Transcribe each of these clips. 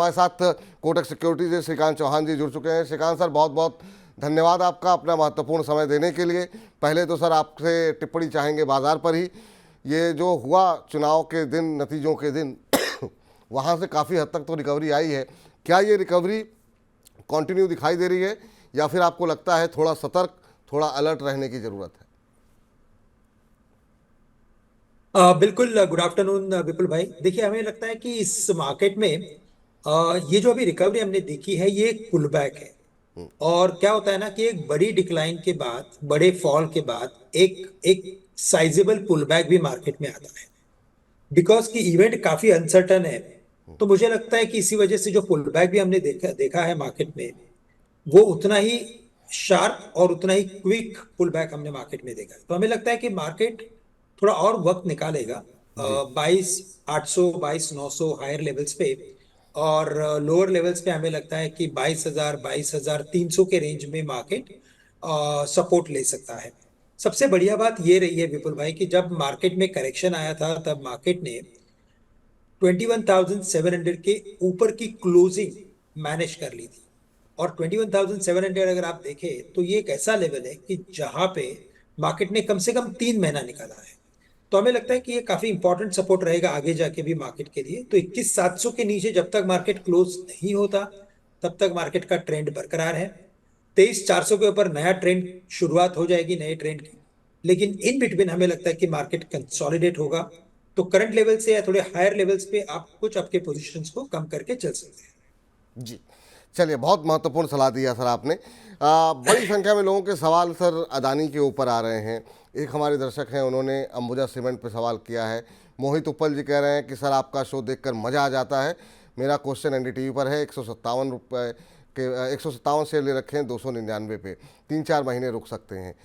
हमारे साथ कोटक सिक्योरिटीज से श्रीकांत चौहान जी जुड़ चुके हैं। श्रीकांत सर, बहुत बहुत धन्यवाद आपका अपना महत्वपूर्ण समय देने के लिए। पहले तो सर आपसे टिप्पणी चाहेंगे बाजार पर ही। ये जो हुआ चुनाव के दिन, नतीजों के दिन वहाँ से काफ़ी हद तक तो रिकवरी आई है। क्या ये रिकवरी कंटिन्यू दिखाई दे रही है या फिर आपको लगता है थोड़ा सतर्क, थोड़ा अलर्ट रहने की ज़रूरत है? बिल्कुल। गुड आफ्टरनून विपुल भाई। देखिए, हमें लगता है कि इस मार्केट में ये जो अभी रिकवरी हमने देखी है, ये एक पुल बैक है। और क्या होता है ना कि एक बड़ी डिक्लाइन के बाद, बड़े फॉल के बाद एक एक साइजेबल पुल बैक भी मार्केट में आता है, बिकॉज कि इवेंट काफी अनसर्टन है। तो मुझे लगता है कि इसी वजह से जो पुल बैक भी हमने देखा देखा है मार्केट में, वो उतना ही शार्प और उतना ही क्विक पुल बैक हमने मार्केट में देखा है। तो हमें लगता है कि मार्केट थोड़ा और वक्त निकालेगा जी। 22,800 22,900 हायर लेवल्स पे, और लोअर लेवल्स पे हमें लगता है कि 22,000 22,300 के रेंज में मार्केट सपोर्ट ले सकता है। सबसे बढ़िया बात ये रही है विपुल भाई कि जब मार्केट में करेक्शन आया था, तब मार्केट ने 21,700 के ऊपर की क्लोजिंग मैनेज कर ली थी। और 21,700 अगर आप देखें तो ये एक ऐसा लेवल है कि जहां पे मार्केट ने कम से कम 3 महीना निकाला है। तो हमें लगता है कि ये काफी इंपॉर्टेंट सपोर्ट रहेगा आगे जाके भी मार्केट के लिए। तो 21,700 के नीचे जब तक मार्केट क्लोज नहीं होता, तब तक मार्केट का ट्रेंड बरकरार है। 23,400 के ऊपर नया ट्रेंड शुरुआत हो जाएगी, नए ट्रेंड की। लेकिन इन बिटवीन हमें लगता है कि मार्केट कंसोलिडेट होगा। तो करंट लेवल से या थोड़े हायर लेवल्स पे आप कुछ आपके पोजीशंस को कम करके चल सकते हैं। जी, चलिए, बहुत महत्वपूर्ण सलाह दिया सर आपने। बड़ी संख्या में लोगों के सवाल सर अदानी के ऊपर आ रहे हैं। एक हमारे दर्शक हैं, उन्होंने अंबुजा सीमेंट पे सवाल किया है। मोहित उपल जी कह रहे हैं कि सर आपका शो देखकर मज़ा आ जाता है। मेरा क्वेश्चन एनडीटीवी पर है। 157 रुपये के 157 शेयर ले रखे हैं 299 पे, 3-4 महीने रुक सकते हैं।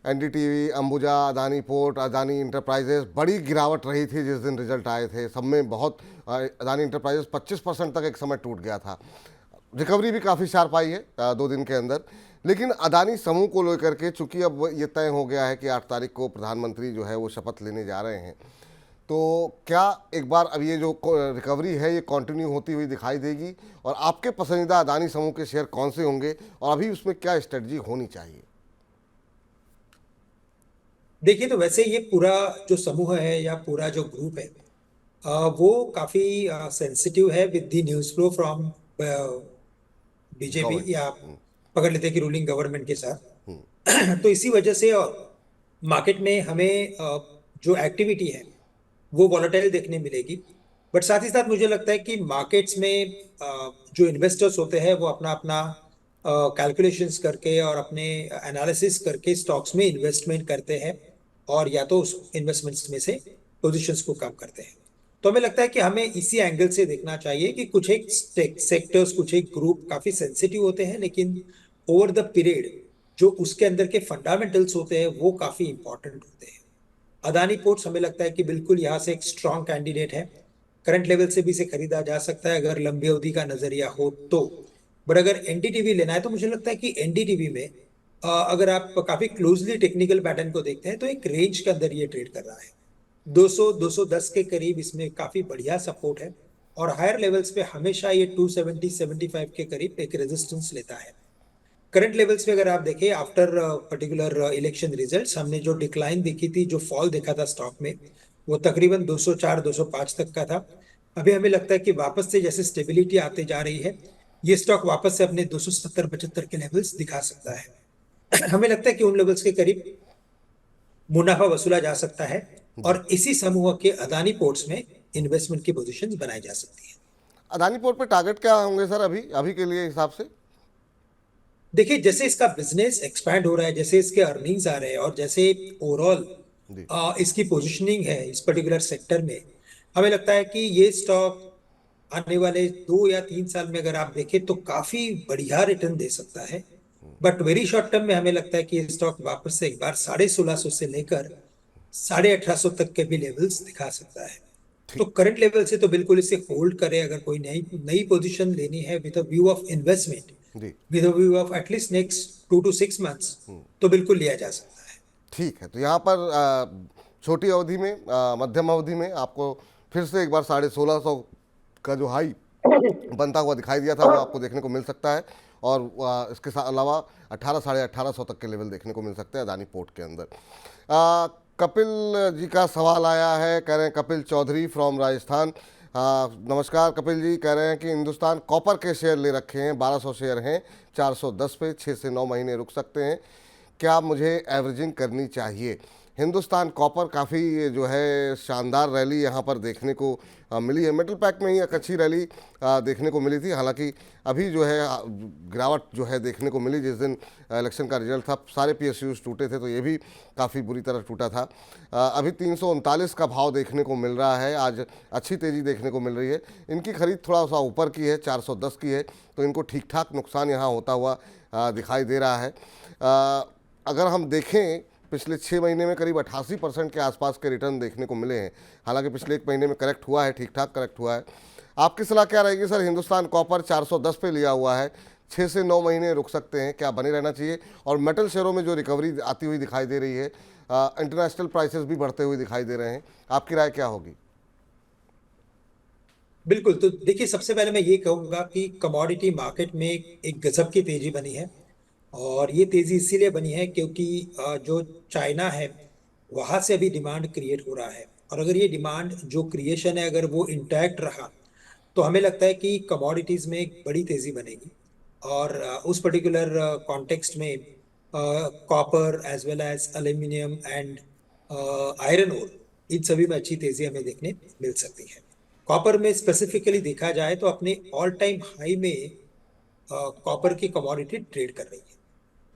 NDTV, Ambuja, Adani port, Adani enterprises, बड़ी गिरावट रही थी जिस दिन रिजल्ट आए थे। सब में बहुत अदानी इंटरप्राइजेस 25% तक एक समय टूट गया था। रिकवरी भी काफ़ी शार्प आई है 2 दिन के अंदर। लेकिन अदानी समूह को लेकर के, चूंकि अब ये तय हो गया है कि 8 तारीख को प्रधानमंत्री जो है वो शपथ लेने जा रहे हैं, तो क्या एक बार अब ये जो रिकवरी है ये कंटिन्यू होती हुई दिखाई देगी? और आपके पसंदीदा अदानी समूह के शेयर कौन से होंगे और अभी उसमें क्या स्ट्रेटजी होनी चाहिए? देखिए, तो वैसे ये पूरा जो समूह है या पूरा जो ग्रुप है, वो काफी सेंसिटिव है with the news flow from BJP, government. या पकड़ लेते हैं कि रूलिंग गवर्नमेंट के साथ। तो इसी वजह से मार्केट में हमें जो एक्टिविटी है वो वॉलेटाइल देखने मिलेगी। बट साथ ही साथ मुझे लगता है कि मार्केट्स में जो इन्वेस्टर्स होते हैं वो अपना अपना कैलकुलेशंस करके और अपने एनालिसिस करके स्टॉक्स में इन्वेस्टमेंट करते हैं, और या तो उस इन्वेस्टमेंट्स में से पोजीशंस को कम करते हैं। तो हमें लगता है कि हमें इसी एंगल से देखना चाहिए कि कुछ एक सेक्टर्स, कुछ एक ग्रुप काफी सेंसिटिव होते हैं, लेकिन ओवर द पीरियड जो उसके अंदर के फंडामेंटल्स होते हैं वो काफी इंपॉर्टेंट होते हैं। अदानी पोर्ट्स हमें लगता है कि बिल्कुल यहाँ से एक स्ट्रॉन्ग कैंडिडेट है। करंट लेवल से भी इसे खरीदा जा सकता है अगर लंबी अवधि का नजरिया हो तो। बट अगर एनडीटीवी लेना है तो मुझे लगता है कि एनडीटीवी में अगर आप काफी क्लोजली टेक्निकल पैटर्न को देखते हैं तो एक रेंज के अंदर ये ट्रेड कर रहा है। 200 210 के करीब इसमें काफी बढ़िया सपोर्ट है। और हायर लेवल्स पे हमेशा ये 270 75 के करीब एक रेजिस्टेंस लेता है। करंट लेवल्स पे अगर आप देखें, आफ्टर पर्टिकुलर इलेक्शन रिजल्ट्स, हमने जो डिक्लाइन देखी थी, जो फॉल देखा था स्टॉक में, वो तकरीबन 204 205 तक का था। अभी हमें लगता है कि वापस से जैसे स्टेबिलिटी आते जा रही है, ये स्टॉक वापस से अपने 270 75 के लेवल्स दिखा सकता है। हमें लगता है कि उन लेवल्स के करीब मुनाफा वसूला जा सकता है, जी। और इसी समूह के अदानी पोर्ट्स में इन्वेस्टमेंट की पोजीशंस बनाई जा सकती है। अदानी पोर्ट पे टारगेट क्या होंगे सर अभी अभी के लिए हिसाब से? देखिए, जैसे इसका बिजनेस एक्सपैंड हो रहा है, जैसे इसके अर्निंग्स आ रहे हैं, और जैसे ओवरऑल जी। इसकी पोजीशनिंग है इस पर्टिकुलर सेक्टर में, हमें लगता है कि ये स्टॉक आने वाले 2 या 3 साल में अगर आप देखें तो काफी बढ़िया रिटर्न दे सकता है। बट वेरी शॉर्ट टर्म में हमें लगता है कि ये स्टॉक वापस से एक बार 1650 से लेकर 1850 तक के भी लेवल्स दिखा सकता है। तो ठीक। करंट लेवल से तो बिल्कुल इसे होल्ड करें। अगर कोई नई नई पोजीशन लेनी है with a view of investment, जी। With a view of at least next 2 to 6 months, तो बिल्कुल लिया जा सकता है। ठीक है, तो यहाँ पर छोटी अवधि में, मध्यम अवधि में आपको फिर से एक बार 1650 का जो हाई बनता हुआ दिखाई दिया था, वो आपको देखने को मिल सकता है। और इसके साथ अलावा 18 साढ़े 1800 तक के लेवल देखने को मिल सकते हैं अदानी पोर्ट के अंदर। कपिल जी का सवाल आया है, कह रहे हैं कपिल चौधरी फ्रॉम राजस्थान। नमस्कार कपिल जी, कह रहे हैं कि हिंदुस्तान कॉपर के शेयर ले रखे हैं, 1200 शेयर हैं 410 पे, 6 से 9 महीने रुक सकते हैं, क्या मुझे एवरेजिंग करनी चाहिए? हिंदुस्तान कॉपर काफ़ी जो है शानदार रैली यहाँ पर देखने को मिली है। मेटल पैक में ही एक अच्छी रैली देखने को मिली थी, हालांकि अभी जो है गिरावट जो है देखने को मिली जिस दिन इलेक्शन का रिजल्ट था। सारे पीएसयूज टूटे थे, तो ये भी काफ़ी बुरी तरह टूटा था। अभी 339 का भाव देखने को मिल रहा है, आज अच्छी तेज़ी देखने को मिल रही है। इनकी खरीद थोड़ा सा ऊपर की है, 410 की है, तो इनको ठीक ठाक नुकसान यहाँ होता हुआ दिखाई दे रहा है। अगर हम देखें, पिछले 6 महीने में करीब 88% के आसपास के रिटर्न देखने को मिले हैं। हालांकि पिछले 1 महीने में करेक्ट हुआ है, ठीक ठाक करेक्ट हुआ है। आपकी सलाह क्या रहेगी सर? हिंदुस्तान कॉपर 410 पे लिया हुआ है, 6 से 9 महीने रुक सकते हैं, क्या बने रहना चाहिए? और मेटल शेयरों में जो रिकवरी आती हुई दिखाई दे रही है, इंटरनेशनल प्राइसेस भी बढ़ते हुए दिखाई दे रहे हैं, आपकी राय क्या होगी? बिल्कुल। तो देखिए, सबसे पहले मैं ये कहूंगा कि कमोडिटी मार्केट में एक गजब की तेजी बनी है। और ये तेजी इसीलिए बनी है क्योंकि जो चाइना है, वहां से अभी डिमांड क्रिएट हो रहा है। और अगर ये डिमांड जो क्रिएशन है, अगर वो इंटैक्ट रहा, तो हमें लगता है कि कमोडिटीज में एक बड़ी तेजी बनेगी। और उस पर्टिकुलर कॉन्टेक्स्ट में copper as well as aluminium and iron ore, इन सभी में अच्छी तेजी हमें देखने मिल सकती है। कॉपर में स्पेसिफिकली देखा जाए तो अपने ऑल टाइम हाई में कॉपर की कमोडिटी ट्रेड कर रही है,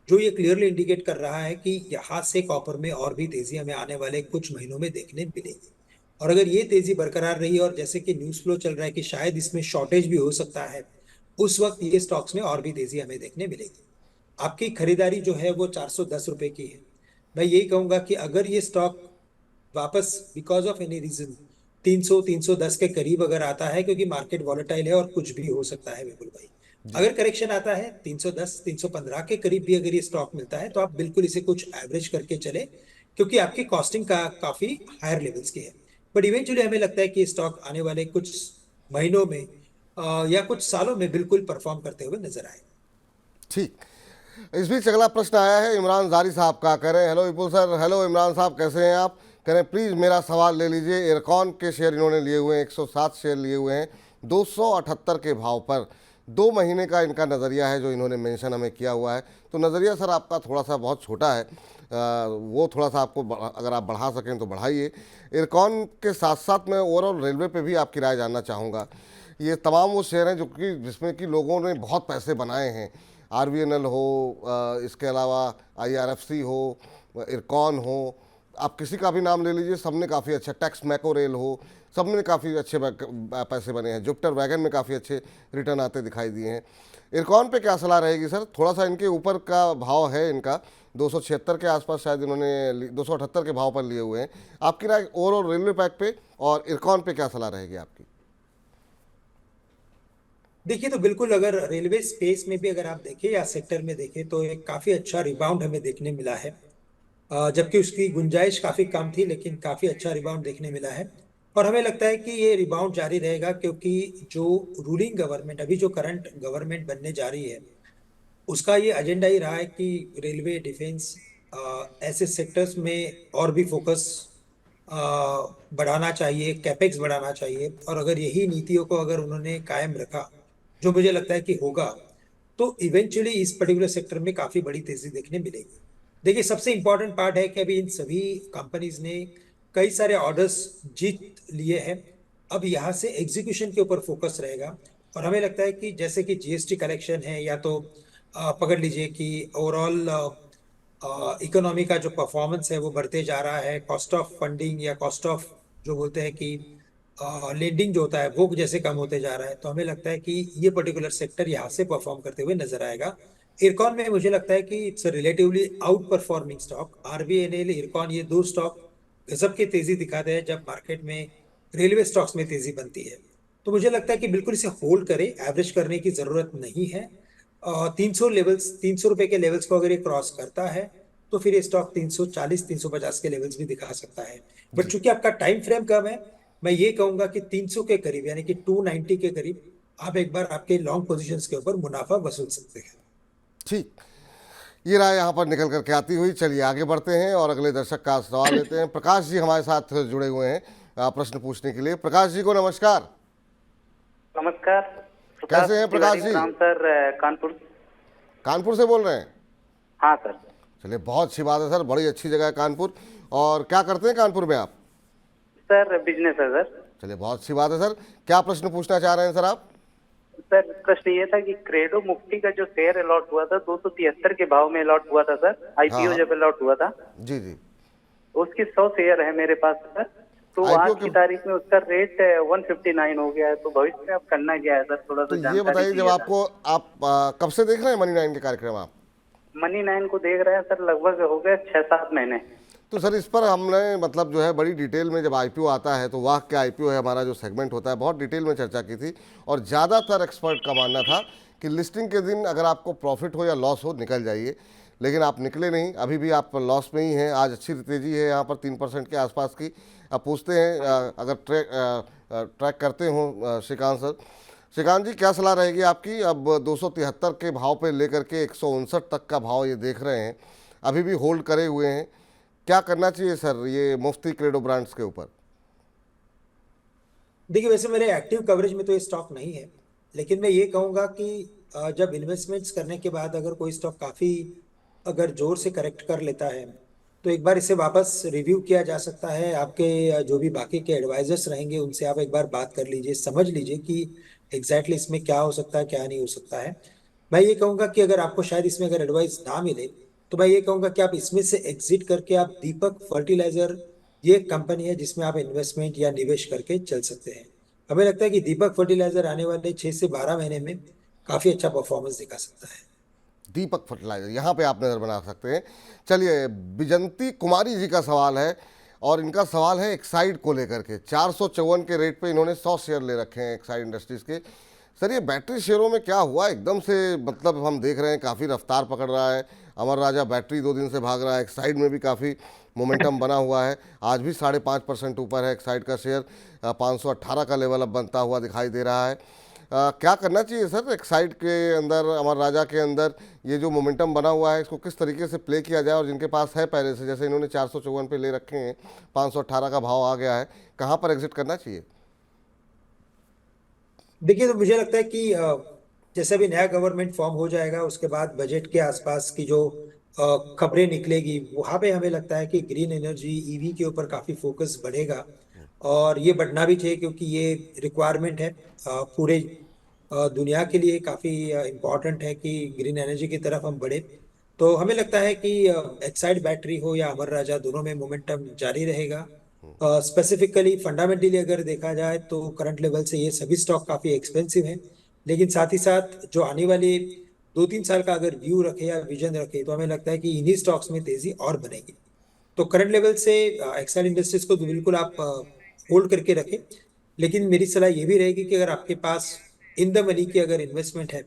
जो ये क्लियरली इंडिकेट कर रहा है कि यहाँ से कॉपर में और भी तेजी हमें आने वाले कुछ महीनों में देखने मिलेगी। और अगर ये तेजी बरकरार रही, और जैसे कि न्यूज फ्लो चल रहा है कि शायद इसमें शॉर्टेज भी हो सकता है, उस वक्त ये स्टॉक्स में और भी तेजी हमें देखने मिलेगी। आपकी खरीदारी जो है वो 410 रुपए की है। मैं यही कहूंगा कि अगर ये स्टॉक वापस बिकॉज ऑफ एनी रीजन 300 310 के करीब अगर आता है, क्योंकि मार्केट वॉलेटाइल है और कुछ भी हो सकता है विपुल भाई, जी। अगर करेक्शन आता है 310 315 के करीब भी अगर ये स्टॉक मिलता है, तो आप बिल्कुल इसे कुछ एवरेज करके चले, क्योंकि आपकी कॉस्टिंग का काफी हायर लेवल्स की है। बट इवेंचुअली हमें लगता है कि ये स्टॉक आने वाले कुछ महीनों में या कुछ सालों में बिल्कुल परफॉर्म करते हुए नजर आए। ठीक। इस बीच अगला प्रश्न आया है इमरान जारी साहब का, कह रहे हैं हेलो विपुल सर। हेलो इमरान साहब, कैसे हैं आप? कह रहे हैं प्लीज़ मेरा सवाल ले लीजिए। एयरकॉन के शेयर इन्होंने लिए हुए हैं, 107 शेयर लिए हुए हैं 278 के भाव पर। 2 महीने का इनका नज़रिया है जो इन्होंने मेंशन हमें किया हुआ है। तो नज़रिया सर आपका थोड़ा सा बहुत छोटा है, वो थोड़ा सा आपको अगर आप बढ़ा सकें तो बढ़ाइए। एयरकॉन के साथ साथ मैं ओवरऑल रेलवे पे भी आपकी राय जानना चाहूँगा। ये तमाम वो शेयर हैं जो कि जिसमें कि लोगों ने बहुत पैसे बनाए हैं, आरवीएनएल हो, इसके अलावा आईआरएफसी हो, इरकॉन हो, आप किसी का भी नाम ले लीजिए, सबने काफ़ी अच्छा, टैक्स मैको रेल हो, सब में काफ़ी अच्छे पैसे बने हैं। जुपिटर वैगन में काफ़ी अच्छे रिटर्न आते दिखाई दिए हैं। इरकॉन पे क्या सलाह रहेगी सर? थोड़ा सा इनके ऊपर का भाव है इनका, 276 के आसपास शायद इन्होंने 278 के भाव पर लिए हुए हैं। आपकी राय ओवरऑल रेलवे पैक पे और इरकॉन पे क्या सलाह रहेगी आपकी? देखिए, तो बिल्कुल अगर रेलवे स्पेस में भी अगर आप देखें या सेक्टर में देखें, तो एक काफी अच्छा रिबाउंड हमें देखने मिला है। जबकि उसकी गुंजाइश काफी कम थी, लेकिन काफी अच्छा रिबाउंड देखने मिला है। और हमें लगता है कि ये रिबाउंड जारी रहेगा, क्योंकि जो रूलिंग गवर्नमेंट, अभी जो करंट गवर्नमेंट बनने जा रही है, उसका ये एजेंडा ही रहा है कि रेलवे, डिफेंस, ऐसे सेक्टर्स में और भी फोकस बढ़ाना चाहिए, कैपेक्स बढ़ाना चाहिए। और अगर यही नीतियों को अगर उन्होंने कायम रखा, जो मुझे लगता है कि होगा, तो इवेंचुअली इस पर्टिकुलर सेक्टर में काफी बड़ी तेजी देखने मिलेगी। देखिए, सबसे इंपॉर्टेंट पार्ट है कि अभी इन सभी कंपनीज ने कई सारे ऑर्डर्स जीत लिए हैं। अब यहाँ से एग्जीक्यूशन के ऊपर फोकस रहेगा। और हमें लगता है कि जैसे कि जीएसटी कलेक्शन है, या तो पकड़ लीजिए कि ओवरऑल इकोनॉमी का जो परफॉर्मेंस है वो बढ़ते जा रहा है, कॉस्ट ऑफ फंडिंग या कॉस्ट ऑफ जो बोलते हैं कि लेंडिंग जो होता है वो जैसे कम होते जा रहा है, तो हमें लगता है कि ये पर्टिकुलर सेक्टर यहाँ से परफॉर्म करते हुए नजर आएगा। इरकॉन में मुझे लगता है कि it's relatively out performing stock. RBNL, IRCON, ये दो स्टॉक गजब की तेजी दिखाते हैं जब मार्केट में रेलवे स्टॉक्स में तेजी बनती है। तो मुझे लगता है कि बिल्कुल इसे होल्ड करें, एवरेज करने की जरूरत नहीं है। 300 लेवल्स, 300 रुपए के लेवल्स को अगर ये क्रॉस करता है, तो फिर ये स्टॉक 340 350 के लेवल्स भी दिखा सकता है। बट जी। चूंकि आपका टाइम फ्रेम कम है, मैं ये कहूंगा कि 300 के करीब, यानी कि 290 के करीब आप एक बार आपके लॉन्ग पोजीशंस के ऊपर मुनाफा वसूल सकते हैं। ठीक, ये राय यहाँ पर निकल करके आती हुई चलिए आगे बढ़ते हैं और अगले दर्शक का सवाल लेते हैं। प्रकाश जी हमारे साथ जुड़े हुए हैं प्रश्न पूछने के लिए। प्रकाश जी को नमस्कार। नमस्कार। प्रकाश कैसे हैं प्रकाश तिवारी जी? प्रणाम सर। कानपुर। कानपुर से बोल रहे हैं? हाँ सर। चलिए बहुत अच्छी बात है सर, बड़ी अच्छी जगह है कानपुर। और क्या करते हैं कानपुर में आप? सर बिजनेस है सर। चलिए बहुत अच्छी बात है सर। क्या प्रश्न पूछना चाह रहे हैं सर आप? सर प्रश्न ये था कि क्रेडो मुफ्टी का जो शेयर अलॉट हुआ था 273 के भाव में अलॉट हुआ था सर, आईपीओ हाँ। जब अलॉट हुआ था, जी जी। उसके 100 शेयर है मेरे पास सर। तो IPO आज के की तारीख में उसका रेट 159 हो गया है। तो भविष्य में अब करना क्या है सर, थोड़ा तो सा ये जानकारी बताइए, जब दीजिए आपको आप कब से देख रहे हैं मनी 9 के कार्यक्रम आप? मनी 9 को देख रहे हैं सर, लगभग हो गए 6-7 महीने। तो सर इस पर हमने मतलब जो है बड़ी डिटेल में, जब आईपीओ आता है तो वाह क्या आईपीओ है, हमारा जो सेगमेंट होता है, बहुत डिटेल में चर्चा की थी। और ज़्यादातर एक्सपर्ट का मानना था कि लिस्टिंग के दिन अगर आपको प्रॉफिट हो या लॉस हो निकल जाइए, लेकिन आप निकले नहीं, अभी भी आप लॉस में ही हैं। आज अच्छी तेज़ी है यहाँ पर 3% के आसपास की। अब पूछते हैं अगर ट्रैक करते हो श्रीकांत सर। श्रीकांत जी क्या सलाह रहेगी आपकी? अब 273 के भाव पे लेकर के 159 तक का भाव ये देख रहे हैं, अभी भी होल्ड करे हुए हैं, क्या करना चाहिए सर ये मुफ्ती क्रेडो ब्रांड्स के ऊपर? देखिए, वैसे मेरे एक्टिव कवरेज में तो ये स्टॉक नहीं है, लेकिन मैं ये कहूंगा कि जब इन्वेस्टमेंट्स करने के बाद अगर कोई स्टॉक काफी अगर जोर से करेक्ट कर लेता है, तो एक बार इसे वापस रिव्यू किया जा सकता है। आपके जो भी बाकी के एडवाइजर्स रहेंगे उनसे आप एक बार बात कर लीजिए, समझ लीजिए कि एग्जैक्टली इसमें क्या हो सकता है क्या नहीं हो सकता है। मैं ये कहूंगा कि अगर आपको शायद इसमें अगर एडवाइस ना मिले, तो मैं ये कहूंगा कि आप इसमें से एग्जिट करके आप दीपक फर्टिलाइजर, ये एक कंपनी है जिसमें आप इन्वेस्टमेंट या निवेश करके चल सकते हैं। हमें लगता है कि दीपक फर्टिलाइजर आने वाले 6 से 12 महीने में काफी अच्छा परफॉर्मेंस दिखा सकता है। दीपक फर्टिलाइजर, यहाँ पे आप नज़र बना सकते हैं। चलिए बिजंती कुमारी जी का सवाल है, और इनका सवाल है एक्साइड को लेकर के। 454 के रेट पे इन्होंने 100 शेयर ले रखे हैं एक्साइड इंडस्ट्रीज़ के। सर ये बैटरी शेयरों में क्या हुआ एकदम से, मतलब हम देख रहे हैं काफ़ी रफ्तार पकड़ रहा है। अमर राजा बैटरी 2 दिन से भाग रहा है, एक्साइड में भी काफ़ी मोमेंटम बना हुआ है। आज भी 5.5% ऊपर है एक्साइड का शेयर। 518 का लेवल अब बनता हुआ दिखाई दे रहा है। क्या करना चाहिए सर एक्साइड के अंदर, अमर राजा के अंदर? ये जो मोमेंटम बना हुआ है इसको किस तरीके से प्ले किया जाए? और जिनके पास है पहले से, जैसे इन्होंने 454 पे ले रखे हैं, 518 का भाव आ गया है, कहाँ पर एग्जिट करना चाहिए? देखिए, तो मुझे लगता है कि जैसे भी नया गवर्नमेंट फॉर्म हो जाएगा उसके बाद बजट के आसपास की जो खबरें निकलेगी, वहां पे हमें लगता है कि ग्रीन एनर्जी, ईवी के ऊपर काफी फोकस बढ़ेगा। और ये बढ़ना भी चाहिए क्योंकि ये रिक्वायरमेंट है पूरे दुनिया के लिए। काफी इम्पोर्टेंट है कि ग्रीन एनर्जी की तरफ हम बढ़े। तो हमें लगता है कि एक्साइड बैटरी हो या अमर राजा, दोनों में मोमेंटम जारी रहेगा। स्पेसिफिकली फंडामेंटली अगर देखा जाए तो करंट लेवल से ये सभी स्टॉक काफी एक्सपेंसिव हैं, लेकिन साथ ही साथ जो आने वाले 2-3 साल का अगर व्यू रखे या विजन रखे, तो हमें लगता है कि इन्हीं स्टॉक्स में तेजी और बनेगी। तो करंट लेवल से एक्साइड इंडस्ट्रीज को तो बिल्कुल आप होल्ड करके रखें, लेकिन मेरी सलाह ये भी रहेगी कि अगर आपके पास इन द मनी की अगर इन्वेस्टमेंट है,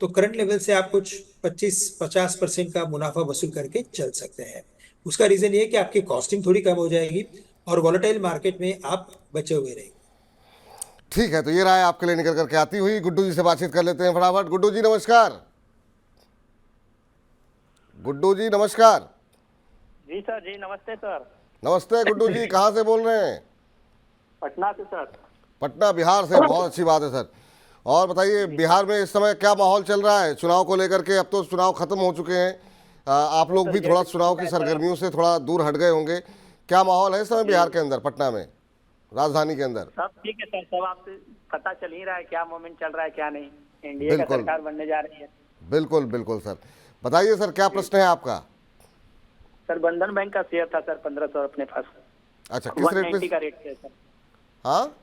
तो करंट लेवल से आप कुछ 25-50% का मुनाफा वसूल करके चल सकते हैं। उसका रीजन ये है कि आपकी कॉस्टिंग थोड़ी कम हो जाएगी और वॉलेटाइल मार्केट में आप बचे हुए रहेंगे। ठीक है, तो ये राय आपके लिए निकल करके आती हुई। गुड्डू जी से बातचीत कर लेते हैं फटाफट। गुड्डू जी नमस्कार। गुड्डू जी नमस्कार। जी सर। जी नमस्ते सर। नमस्ते गुड्डू जी, कहाँ से बोल रहे हैं? पटना से सर। पटना बिहार से, बहुत अच्छी बात है सर। और बताइए बिहार में इस समय क्या माहौल चल रहा है चुनाव को लेकर के? अब तो चुनाव खत्म हो चुके हैं, आप लोग भी थोड़ा चुनाव की सरगर्मियों से थोड़ा दूर हट गए होंगे। क्या माहौल है इस समय बिहार के अंदर, पटना में, राजधानी के अंदर? सब ठीक है सर। सब आपसे पता चल ही रहा है क्या मोमेंट चल रहा है क्या नहीं। एनडीए का बिल्कुल सरकार बनने जा रही है। बिल्कुल बिल्कुल सर। बताइए सर क्या प्रश्न है आपका? सर बंधन बैंक का शेयर था सर 1500 अपने पास। अच्छा, किस रेट 190 पे? का रेट से सर। हाँ,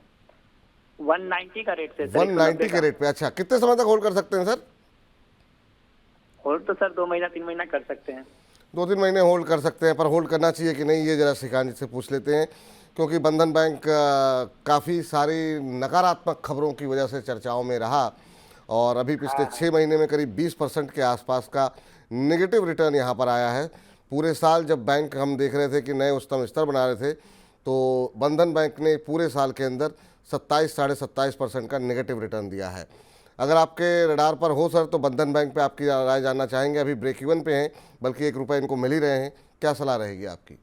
190 का रेट से सर। 190 के रेट पे। अच्छा, कितने समय तक होल्ड कर सकते हैं सर? होल्ड तो सर 2 महीना 3 महीना कर सकते हैं। 2-3 महीने होल्ड कर सकते हैं, पर होल्ड करना चाहिए कि नहीं ये जरा श्रीकांत जी से पूछ लेते हैं। क्योंकि बंधन बैंक काफ़ी सारी नकारात्मक खबरों की वजह से चर्चाओं में रहा, और अभी पिछले 6 महीने में करीब 20% के आसपास का नेगेटिव रिटर्न यहाँ पर आया है। पूरे साल जब बैंक हम देख रहे थे कि नए उच्चतम स्तर बना रहे थे, तो बंधन बैंक ने पूरे साल के अंदर 27-27.5% का नेगेटिव रिटर्न दिया है। अगर आपके रडार पर हो सर तो बंधन बैंक पे आपकी राय जानना चाहेंगे। अभी ब्रेक इवन पे हैं, बल्कि 1 रुपये इनको मिल ही रहे हैं, क्या सलाह रहेगी आपकी?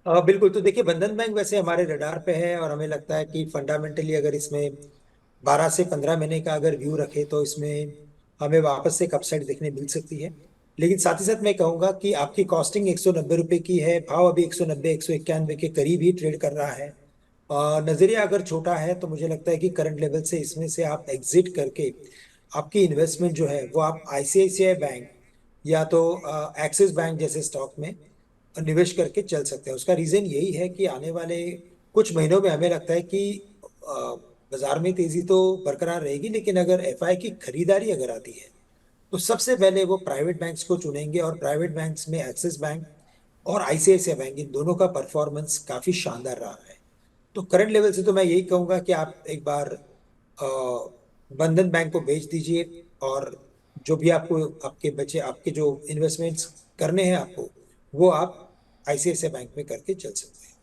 बिल्कुल। तो देखिए, बंधन बैंक वैसे हमारे रडार पे है और हमें लगता है कि फंडामेंटली अगर इसमें 12 से 15 महीने का अगर व्यू रखे तो इसमें हमें वापस से एक अपसाइड देखने मिल सकती है। लेकिन साथ ही साथ मैं कहूंगा कि आपकी कॉस्टिंग 190 रुपए की है, भाव अभी 190 191 के करीब ही ट्रेड कर रहा है। नजरिया अगर छोटा है तो मुझे लगता है कि करंट लेवल से इसमें से आप एग्जिट करके आपकी इन्वेस्टमेंट जो है वो आप आईसीआईसीआई बैंक या तो एक्सिस बैंक जैसे स्टॉक में निवेश करके चल सकते हैं। उसका रीजन यही है कि आने वाले कुछ महीनों में हमें लगता है कि अ, बाजार में तेजी तो बरकरार रहेगी, लेकिन अगर एफआई की खरीदारी अगर आती है तो सबसे पहले वो प्राइवेट बैंक्स को चुनेंगे, और प्राइवेट बैंक्स में एक्सिस बैंक और आईसीआईसीआई बैंक, इन दोनों का परफॉर्मेंस काफी शानदार रहा है। तो करंट लेवल से तो मैं यही कहूंगा कि आप एक बार बंधन बैंक को बेच दीजिए, और जो भी आपको आपके बचे आपके जो इन्वेस्टमेंट्स करने हैं आपको, वो आप आईसीआईसीआई बैंक में करके चल सकते हैं।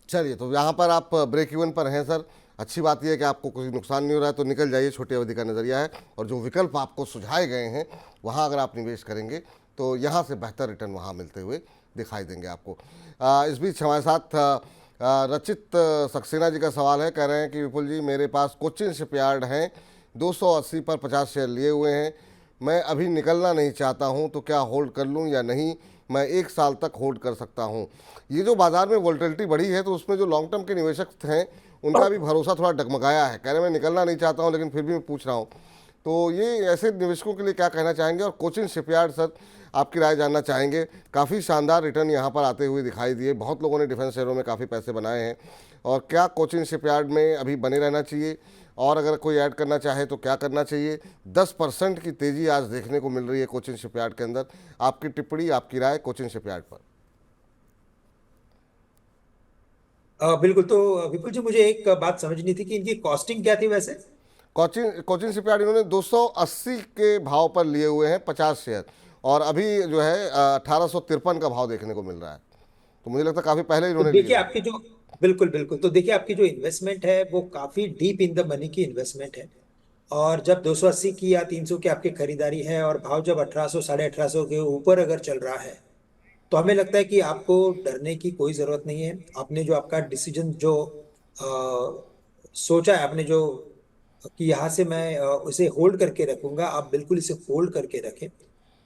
चलिए, तो यहाँ पर आप ब्रेक इवन पर हैं सर। अच्छी बात यह है कि आपको कोई नुकसान नहीं हो रहा है, तो निकल जाइए, छोटी अवधि का नज़रिया है। और जो विकल्प आपको सुझाए गए हैं वहाँ अगर आप निवेश करेंगे तो यहाँ से बेहतर रिटर्न वहाँ मिलते हुए दिखाई देंगे आपको। इस बीच हमारे साथ रचित सक्सेना जी का सवाल है। कह रहे हैं कि विपुल जी, मेरे पास कोचिन शिपयार्ड हैं, 280 पर 50 शेयर लिए हुए हैं। मैं अभी निकलना नहीं चाहता हूं, तो क्या होल्ड कर लूं या नहीं? मैं 1 साल तक होल्ड कर सकता हूं। ये जो बाजार में वोलेटिलिटी बढ़ी है, तो उसमें जो लॉन्ग टर्म के निवेशक हैं उनका भी भरोसा थोड़ा डगमगाया है। कह रहे हैं मैं निकलना नहीं चाहता हूं, लेकिन फिर भी मैं पूछ रहा हूं। तो ये ऐसे निवेशकों के लिए क्या कहना चाहेंगे? और कोचिन शिपयार्ड सर, आपकी राय जानना चाहेंगे। काफ़ी शानदार रिटर्न यहाँ पर आते हुए दिखाई दिए। बहुत लोगों ने डिफेंस शेयरों में काफ़ी पैसे बनाए हैं। और क्या कोचिन शिपयार्ड में अभी बने रहना चाहिए? और अगर कोई ऐड करना चाहे तो क्या करना चाहिए? 10% की तेज़ी आज देखने को मिल रही है कोचिन शिपयार्ड के अंदर। आपकी टिप्पणी, आपकी राय कोचिन शिपयार्ड पर? बिल्कुल। तो विपुल जी, मुझे एक बात समझनी थी कि इनकी कॉस्टिंग क्या थी वैसे। कोचिन कोचिन शिपयार्ड इन्होंने 280 के भाव पर लिए हुए हैं 50 शेयर, और अभी जो है 1853 का भाव देखने को मिल रहा है। तो मुझे लगता है काफ़ी पहले तो इन्होंने लिए देखिए हुए हैं। आपकी जो बिल्कुल बिल्कुल, तो देखिए आपकी जो इन्वेस्टमेंट है वो काफी डीप इन द मनी की इन्वेस्टमेंट है। और जब 280 की या 300 की आपकी खरीदारी है और भाव जब 1800 1850 के ऊपर अगर चल रहा है, तो हमें लगता है कि आपको डरने की कोई जरूरत नहीं है। आपने जो आपका डिसीजन जो सोचा है, आपने जो कि यहाँ से मैं उसे होल्ड करके रखूंगा, आप बिल्कुल इसे होल्ड करके रखें।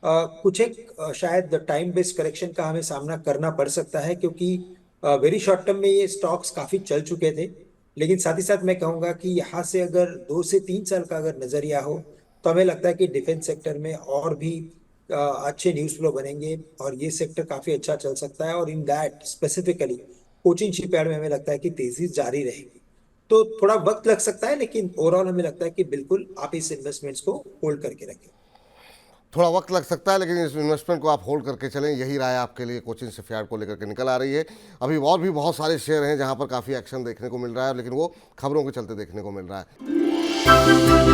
कुछ एक शायद टाइम बेस्ड करेक्शन का हमें सामना करना पड़ सकता है, क्योंकि वेरी शॉर्ट टर्म में ये स्टॉक्स काफी चल चुके थे। लेकिन साथ ही साथ मैं कहूंगा कि यहाँ से अगर 2 से 3 साल का अगर नजरिया हो, तो हमें लगता है कि डिफेंस सेक्टर में और भी अच्छे न्यूज फ्लो बनेंगे और ये सेक्टर काफी अच्छा चल सकता है। और in that specifically coaching shipyard में हमें लगता है कि तेजी जारी रहेगी। तो थोड़ा वक्त लग सकता है, लेकिन ओवरऑल हमें लगता है कि बिल्कुल आप इस इन्वेस्टमेंट्स को होल्ड करके रखें। थोड़ा वक्त लग सकता है, लेकिन इस इन्वेस्टमेंट को आप होल्ड करके चलें, यही राय आपके लिए कोचिन शिपयार्ड को लेकर के निकल आ रही है। अभी और भी बहुत सारे शेयर हैं जहां पर काफ़ी एक्शन देखने को मिल रहा है, लेकिन वो खबरों के चलते देखने को मिल रहा है।